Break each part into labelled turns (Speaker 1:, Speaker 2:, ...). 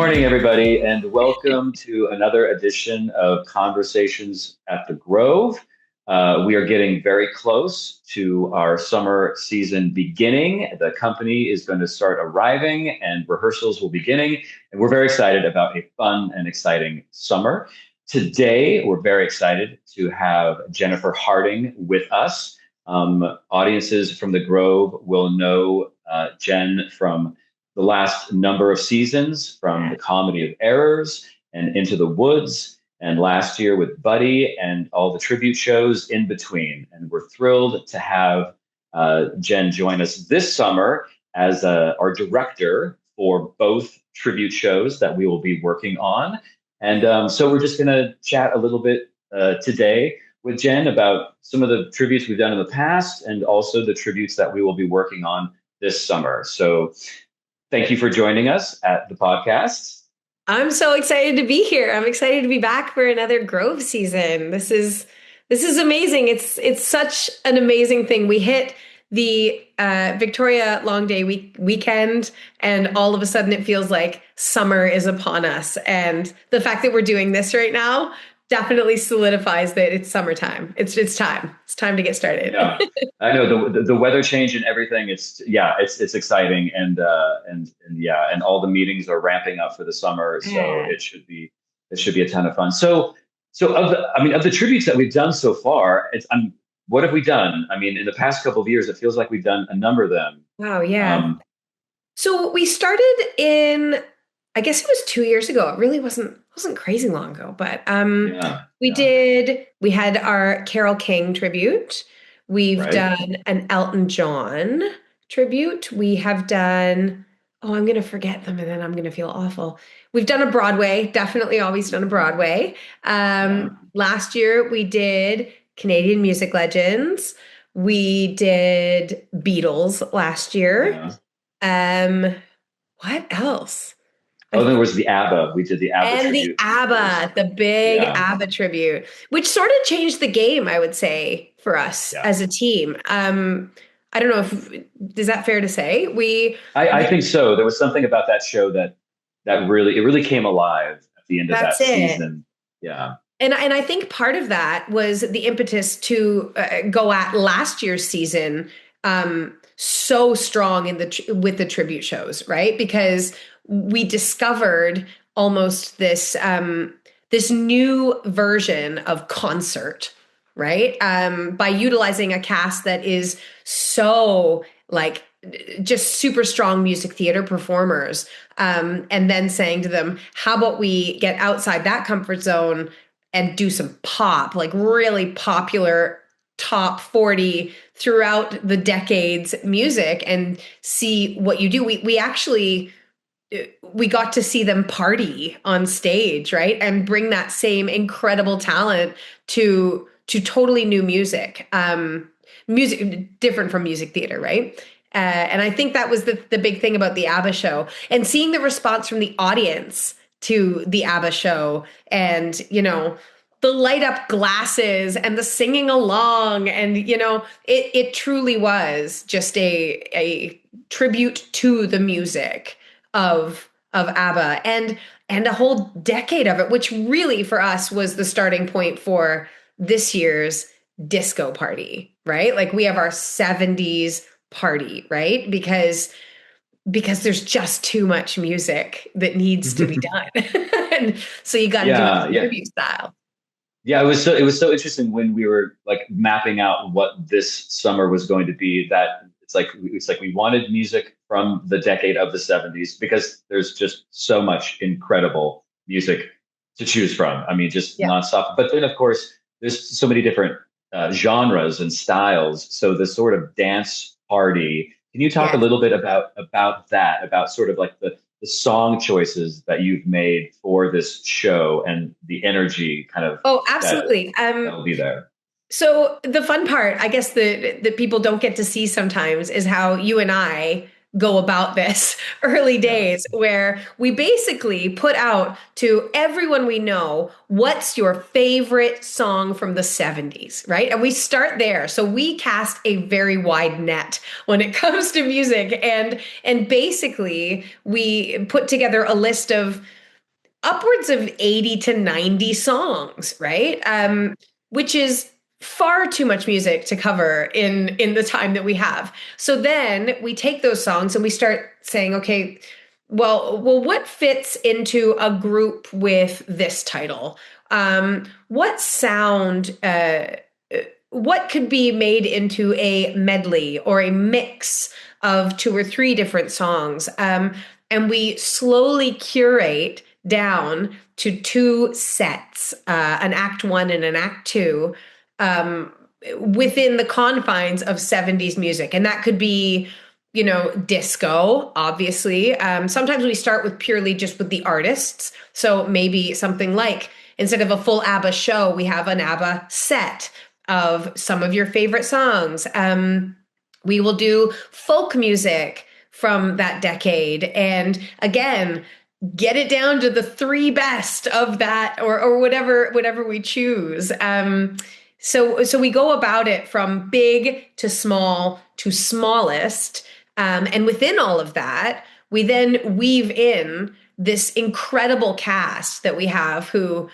Speaker 1: morning, everybody, and welcome to another edition of Conversations at the Grove. We are getting very close to our summer season beginning. The company is going to start arriving and rehearsals will be beginning, and we're very excited about a fun and exciting summer. Today, we're very excited to have Jennifer Harding with us. Audiences from the Grove will know Jen from the last number of seasons, from the Comedy of Errors and Into the Woods, and last year with Buddy and all the tribute shows in between. And we're thrilled to have Jen join us this summer as our director for both tribute shows that we will be working on. And so we're just going to chat a little bit today with Jen about some of the tributes we've done in the past and also the tributes that we will be working on this summer. So thank you for joining us at the podcast.
Speaker 2: I'm so excited to be here. I'm excited to be back for another Grove season. This is amazing. It's such an amazing thing. We hit the Victoria Long Day weekend, and all of a sudden it feels like summer is upon us. And the fact that we're doing this right now definitely solidifies that it's summertime. It's time. It's time to get started.
Speaker 1: Yeah, I know the weather change and everything. It's exciting and all the meetings are ramping up for the summer, so it should be a ton of fun. So of the tributes that we've done so far, what have we done? I mean, in the past couple of years, it feels like we've done a number of them.
Speaker 2: Oh yeah. So we started in, I guess it was 2 years ago. It really wasn't crazy long ago, but we had our Carole King tribute. We've done an Elton John tribute. We have done, I'm going to forget them and then I'm going to feel awful. We've done a Broadway, definitely always done a Broadway. Last year we did Canadian music legends. We did Beatles last year. What else?
Speaker 1: Oh, there was the ABBA. We did the ABBA
Speaker 2: and
Speaker 1: tribute.
Speaker 2: The ABBA, the big ABBA tribute, which sort of changed the game, I would say, for us as a team. I don't know is that fair to say?
Speaker 1: I think so. There was something about that show that really came alive at the end of that season. Yeah.
Speaker 2: And I think part of that was the impetus to go at last year's season so strong with the tribute shows, right? Because we discovered almost this new version of concert, right? By utilizing a cast that is so just super strong music theater performers, and then saying to them, how about we get outside that comfort zone and do some pop, like really popular top 40 throughout the decades music and see what you do. We got to see them party on stage, right? And bring that same incredible talent to totally new music, music different from music theater, right? And I think that was the big thing about the ABBA show, and seeing the response from the audience to the ABBA show, and the light up glasses and the singing along, and it truly was just a tribute to the music of ABBA and a whole decade of it, which really for us was the starting point for this year's disco party, right? Like we have our 70s party, right? Because there's just too much music that needs to be done. And so you got to do it tribute style.
Speaker 1: Yeah, it was so interesting when we were mapping out what this summer was going to be, that it's like we wanted music from the decade of the 70s because there's just so much incredible music to choose from. I mean, just nonstop. But then, of course, there's so many different genres and styles. So the sort of dance party. Can you talk a little bit about that, about sort of like the song choices that you've made for this show and the energy kind of?
Speaker 2: Oh, absolutely.
Speaker 1: That'll be there.
Speaker 2: So the fun part, I guess, that people don't get to see sometimes is how you and I go about this early
Speaker 1: Yeah.
Speaker 2: days, where we basically put out to everyone we know, what's your favorite song from the 70s, right? And we start there. So we cast a very wide net when it comes to music, and basically we put together a list of upwards of 80 to 90 songs, right? Which is far too much music to cover in the time that we have. So then we take those songs and we start saying, okay, well, what fits into a group with this title? What sound what could be made into a medley or a mix of two or three different songs? And we slowly curate down to two sets, an act one and an act two, um, within the confines of 70s music. And that could be, disco, obviously. Sometimes we start with purely just with the artists. So maybe something like, instead of a full ABBA show, we have an ABBA set of some of your favorite songs. We will do folk music from that decade. And again, get it down to the three best of that, or whatever we choose. So we go about it from big to small to smallest. And within all of that, we then weave in this incredible cast that we have, who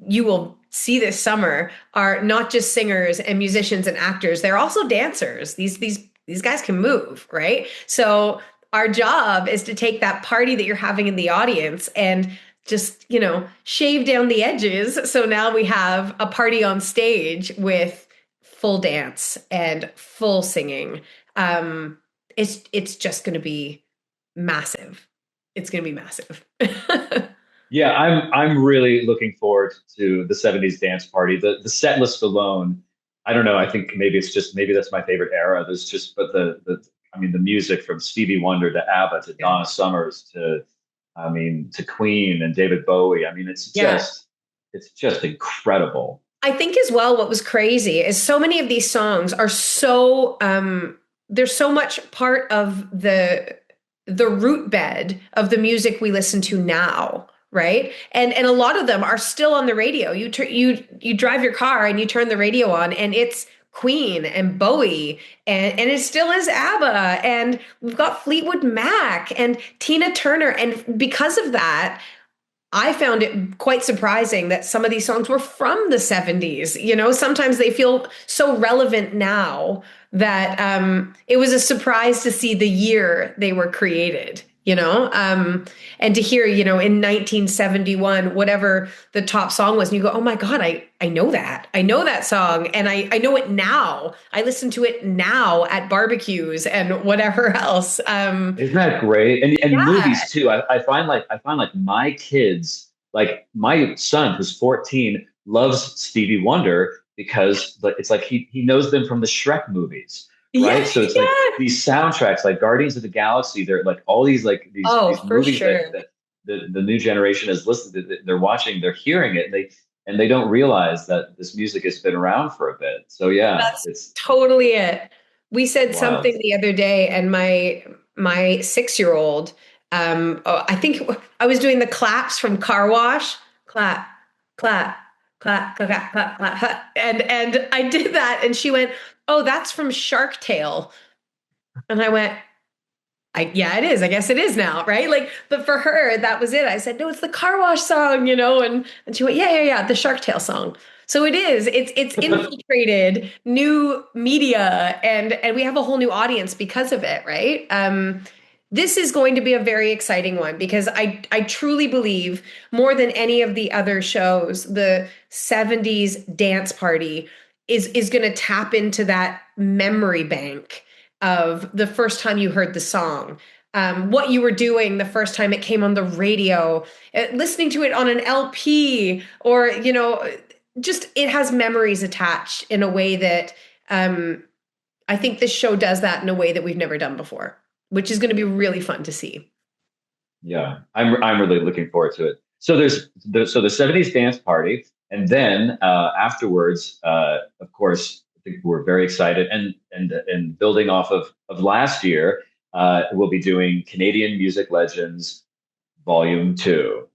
Speaker 2: you will see this summer are not just singers and musicians and actors, they're also dancers. These guys can move, right? So our job is to take that party that you're having in the audience and just, shave down the edges. So now we have a party on stage with full dance and full singing. It's just going to be massive. It's going to be massive.
Speaker 1: Yeah, I'm really looking forward to the 70's dance party. The set list alone, I don't know, I think maybe that's my favorite era. There's just but the I mean the music from Stevie Wonder to ABBA to
Speaker 2: Yeah.
Speaker 1: Donna Summers to I mean to Queen and David Bowie. I mean
Speaker 2: Yeah.
Speaker 1: it's just incredible.
Speaker 2: I think as well, what was crazy is so many of these songs are so they're so much part of the root bed of the music we listen to now, right? And a lot of them are still on the radio. You drive your car and you turn the radio on and it's Queen and Bowie, and it still is ABBA, and we've got Fleetwood Mac and Tina Turner. And because of that, I found it quite surprising that some of these songs were from the 70's. Sometimes they feel so relevant now that it was a surprise to see the year they were created, and to hear, in 1971, whatever the top song was, and you go, oh my God, I know that. I know that song, and I know it now. I listen to it now at barbecues and whatever else.
Speaker 1: Isn't that great? And
Speaker 2: Yeah.
Speaker 1: movies too. I find like my kids, like my son who's 14, loves Stevie Wonder because it's like he knows them from the Shrek movies,
Speaker 2: Yeah.
Speaker 1: right? So it's like
Speaker 2: Yeah.
Speaker 1: these soundtracks, like Guardians of the Galaxy. They're like all these like
Speaker 2: Oh,
Speaker 1: these
Speaker 2: for
Speaker 1: movies
Speaker 2: sure.
Speaker 1: that the new generation has listened to. They're watching, they're hearing it, and they don't realize that this music has been around for a bit. So yeah,
Speaker 2: That's totally it. We
Speaker 1: it's
Speaker 2: said
Speaker 1: wild.
Speaker 2: something the other day, and my 6-year-old, I think I was doing the claps from Car Wash, clap, clap, clap, clap, clap, clap, clap, clap. And I did that, and she went, "Oh, that's from Shark Tale," and I went, yeah, it is. I guess it is now, right? Like, but for her, that was it. I said, no, it's the Car Wash song, and she went, yeah, yeah, yeah, the Shark Tale song. So it is. It's infiltrated new media, and we have a whole new audience because of it, right? This is going to be a very exciting one because I truly believe, more than any of the other shows, the 70's dance party is going to tap into that memory bank of the first time you heard the song, what you were doing the first time it came on the radio, listening to it on an LP, or, just it has memories attached in a way that I think this show does that in a way that we've never done before, which is going to be really fun to see.
Speaker 1: Yeah, I'm really looking forward to it. So the 70's dance party, and then afterwards, of course, I think we're very excited, and building off of last year, we'll be doing Canadian Music Legends Volume 2.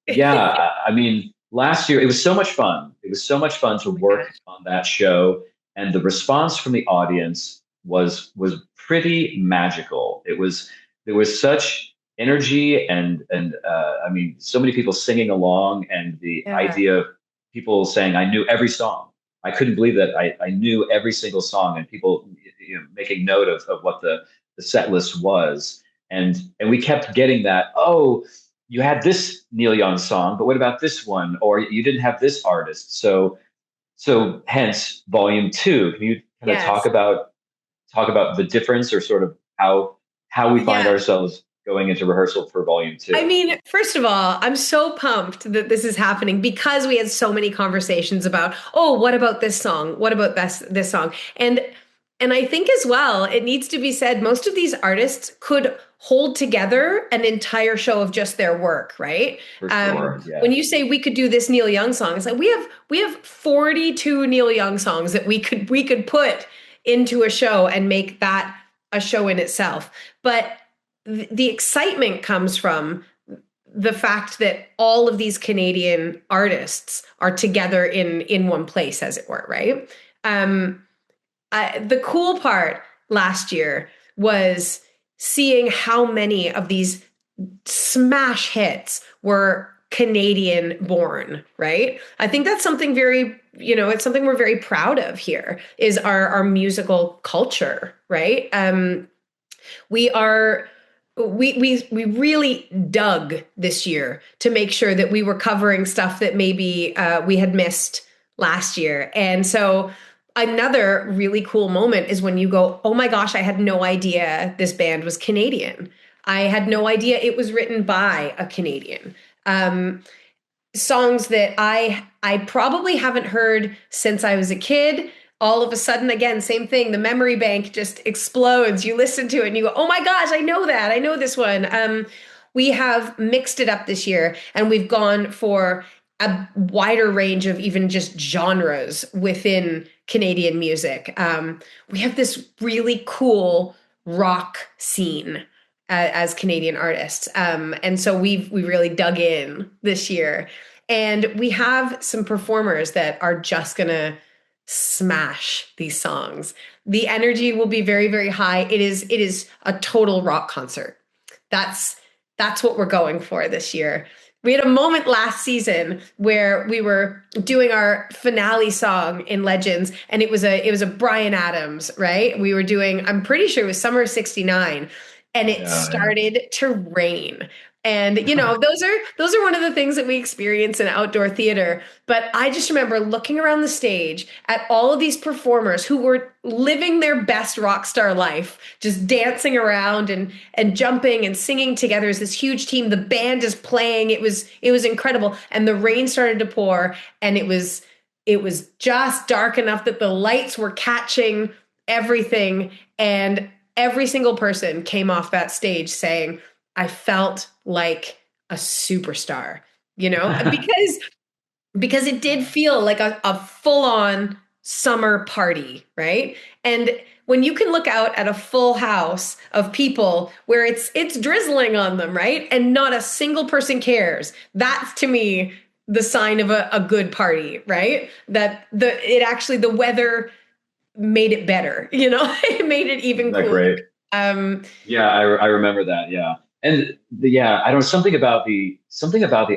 Speaker 1: Yeah, I mean, last year it was so much fun. It was so much fun to
Speaker 2: Oh my
Speaker 1: work
Speaker 2: gosh.
Speaker 1: on that show, and the response from the audience was pretty magical. There was such energy and I mean, so many people singing along, and the
Speaker 2: Yeah.
Speaker 1: idea of people saying, "I knew every song." I couldn't believe that I knew every single song, and people, making note of what the set list was, and we kept getting that. Oh, you had this Neil Young song, but what about this one? Or you didn't have this artist. So hence Volume 2. Can you kind of
Speaker 2: Yes.
Speaker 1: talk about the difference, or sort of how we find
Speaker 2: Yeah.
Speaker 1: ourselves going into rehearsal for Volume
Speaker 2: I
Speaker 1: 2?
Speaker 2: mean, first of all, I'm so pumped that this is happening because we had so many conversations about, oh, what about this song? What about this song? And I think as well, it needs to be said, most of these artists could hold together an entire show of just their work, right?
Speaker 1: For sure.
Speaker 2: When
Speaker 1: Yeah,
Speaker 2: you say we could do this Neil Young song, it's like we have 42 Neil Young songs that we could put into a show and make that a show in itself. But the excitement comes from the fact that all of these Canadian artists are together in one place, as it were, right? Um, the cool part last year was seeing how many of these smash hits were Canadian born, right? I think that's something very, it's something we're very proud of here is our musical culture, right? We are we really dug this year to make sure that we were covering stuff that maybe we had missed last year. And so another really cool moment is when you go, oh my gosh, I had no idea this band was Canadian. I had no idea it was written by a Canadian. Um, Songs that I probably haven't heard since I was a kid. All of a sudden, again, same thing. The memory bank just explodes. You listen to it and you go, "Oh my gosh, I know that. I know this one." We have mixed it up this year, and we've gone for a wider range of even just genres within Canadian music. We have this really cool rock scene as Canadian artists, and so we really dug in this year. And we have some performers that are just gonna smash these songs. The energy will be very, very high. It is a total rock concert. That's that's what we're going for this year. We had a moment last season where we were doing our finale song in Legends, and it was a Brian Adams, right? We were doing, I'm pretty sure it was Summer of '69, and it
Speaker 1: yeah,
Speaker 2: started to rain. And those are one of the things that we experience in outdoor theater. But I just remember looking around the stage at all of these performers who were living their best rock star life, just dancing around and jumping and singing together as this huge team. The band is playing. It was incredible. And the rain started to pour, and it was just dark enough that the lights were catching everything. And every single person came off that stage saying, I felt like a superstar,
Speaker 1: yeah.
Speaker 2: because it did feel like a full-on summer party, right? And when you can look out at a full house of people where it's drizzling on them, right? And not a single person cares, that's to me the sign of a good party, right? That the weather made it better, it made it
Speaker 1: Isn't
Speaker 2: even
Speaker 1: that
Speaker 2: cooler.
Speaker 1: great?
Speaker 2: Um,
Speaker 1: Yeah, I remember that. Yeah, and yeah, I don't know, something about the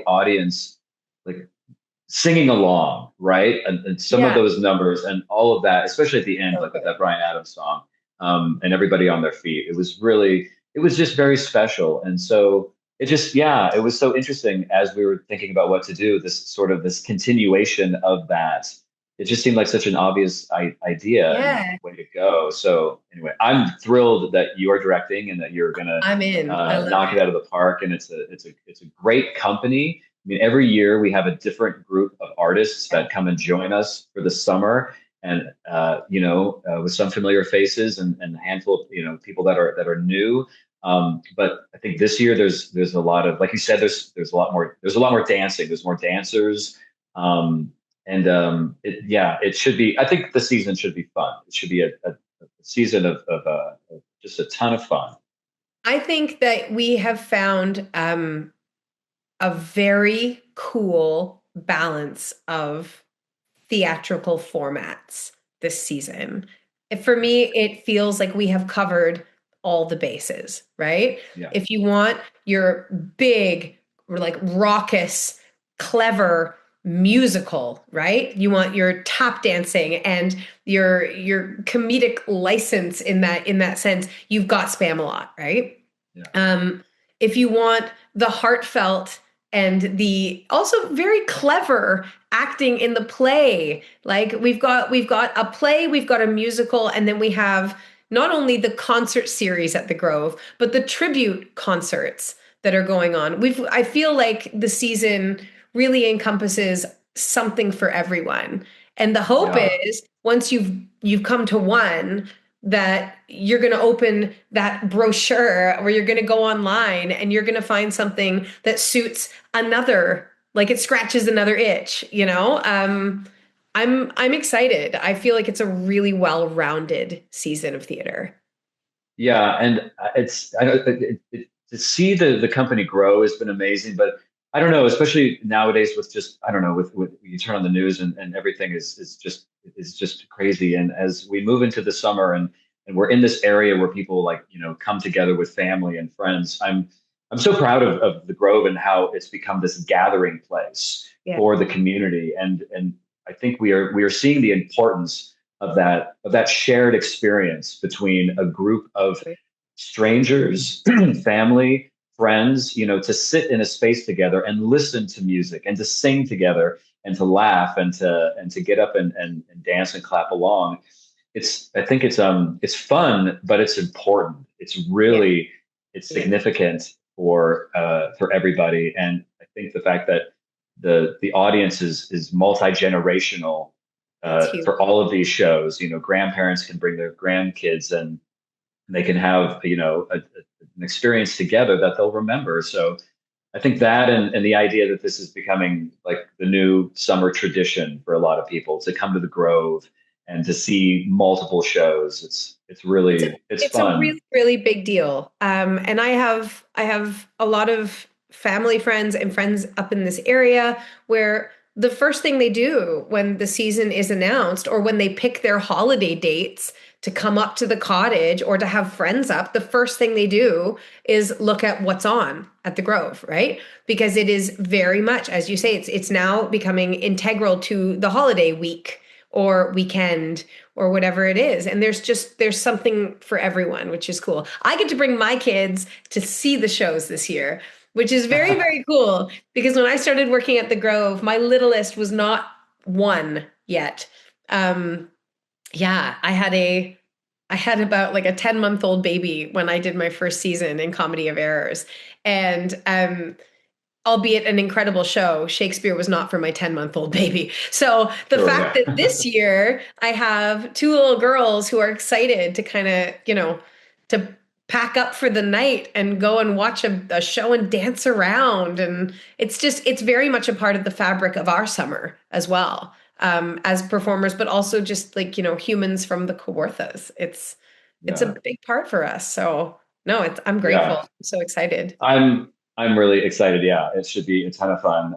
Speaker 1: audience, like singing along, right? And some of
Speaker 2: yeah.
Speaker 1: those numbers and all of that, especially at the end,
Speaker 2: So
Speaker 1: like with
Speaker 2: good.
Speaker 1: that Brian Adams song, and everybody on their feet. It was just very special. And so yeah, it was so interesting as we were thinking about what to do, this continuation of that. It just seemed like such an obvious idea and
Speaker 2: Yeah,
Speaker 1: way to go. So anyway, I'm thrilled that you're directing and that you're gonna
Speaker 2: I'm in. I love
Speaker 1: knock it
Speaker 2: it.
Speaker 1: out of the park. And it's a great company. I mean, every year we have a different group of artists
Speaker 2: Yeah.
Speaker 1: that come and join us for the summer, and with some familiar faces and a handful of people that are new. But I think this year there's a lot of, like you said, there's a lot more dancing. There's more dancers, and yeah, it should be. I think the season should be fun. It should be a season of just a ton of fun.
Speaker 2: I think that we have found a very cool balance of theatrical formats this season. For me, it feels like we have covered all the bases, right?
Speaker 1: Yeah.
Speaker 2: If you want your big, like raucous, clever musical, right? You want your tap dancing and your comedic license in that sense, you've got Spam-A-Lot, right?
Speaker 1: Yeah.
Speaker 2: Um, if you want the heartfelt and the also very clever acting in the play, like we've got a play, we've got a musical, and then we have not only the concert series at the Grove, but the tribute concerts that are going on. I feel like the season really encompasses something for everyone. And the hope
Speaker 1: Yeah.
Speaker 2: is once you've come to one that you're going to open that brochure or you're going to go online and you're going to find something that suits another, like it scratches another itch, you know? I'm excited. I feel like it's a really well-rounded season of theater.
Speaker 1: Yeah, and I don't to see the company grow has been amazing, but I don't know, especially nowadays with just I don't know with you turn on the news and everything is just crazy. And as we move into the summer and we're in this area where people like come together with family and friends, I'm so proud of the Grove and how it's become this gathering place
Speaker 2: Yeah.
Speaker 1: for the community, and I think we are seeing the importance of that shared experience between a group of strangers, family, friends, to sit in a space together and listen to music and to sing together and to laugh and to get up and dance and clap along. I think it's fun, but it's important.
Speaker 2: Yeah.
Speaker 1: It's
Speaker 2: Yeah.
Speaker 1: significant for everybody. And I think the fact that the audience is multi-generational
Speaker 2: That's huge.
Speaker 1: for all of these shows. Grandparents can bring their grandkids and they can have an experience together that they'll remember. So I think that and the idea that this is becoming like the new summer tradition for a lot of people to come to the Grove and to see multiple shows.
Speaker 2: It's a
Speaker 1: It's
Speaker 2: it's a
Speaker 1: fun.
Speaker 2: really, really big deal. And I have a lot of family friends and friends up in this area where the first thing they do when the season is announced or when they pick their holiday dates to come up to the cottage or to have friends up, the first thing they do is look at what's on at the Grove, right? Because it is very much, as you say, it's now becoming integral to the holiday week or weekend or whatever it is. And there's something for everyone, which is cool. I get to bring my kids to see the shows this year, which is very, very cool because when I started working at the Grove, my littlest was not one yet. Um, yeah, I had about like a 10-month-old baby when I did my first season in Comedy of Errors. And albeit an incredible show, Shakespeare was not for my 10-month-old baby. So the
Speaker 1: Sure,
Speaker 2: fact that
Speaker 1: yeah.
Speaker 2: this year I have two little girls who are excited to kind of, to pack up for the night and go and watch a show and dance around. And it's very much a part of the fabric of our summer as well, as performers, but also just like, humans from the Kawarthas. It's a
Speaker 1: Yeah.
Speaker 2: big part for us. So no, I'm grateful.
Speaker 1: Yeah.
Speaker 2: I'm so excited.
Speaker 1: I'm really excited. Yeah, it should be a ton of fun.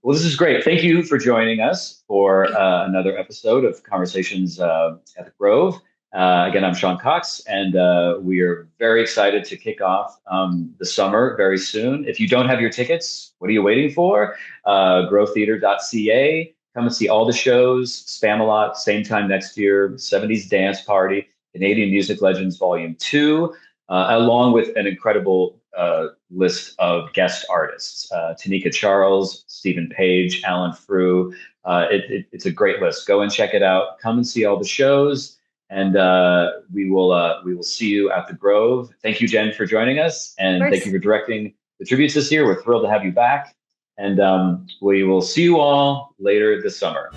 Speaker 1: Well, this is great. Thank you for joining us for another episode of Conversations at the Grove. Again, I'm Sean Cox, and we are very excited to kick off the summer very soon. If you don't have your tickets, what are you waiting for? Grovetheater.ca. Come and see all the shows. Spam-A-Lot, same time next year. 70's Dance Party, Canadian Music Legends Volume 2. Along with an incredible list of guest artists, Tanika Charles, Stephen Page, Alan Frew. It's a great list. Go and check it out. Come and see all the shows, and we will see you at the Grove. Thank you, Jen, for joining us,
Speaker 2: Of
Speaker 1: and thank you
Speaker 2: course.
Speaker 1: for directing the tributes this year. We're thrilled to have you back, and we will see you all later this summer.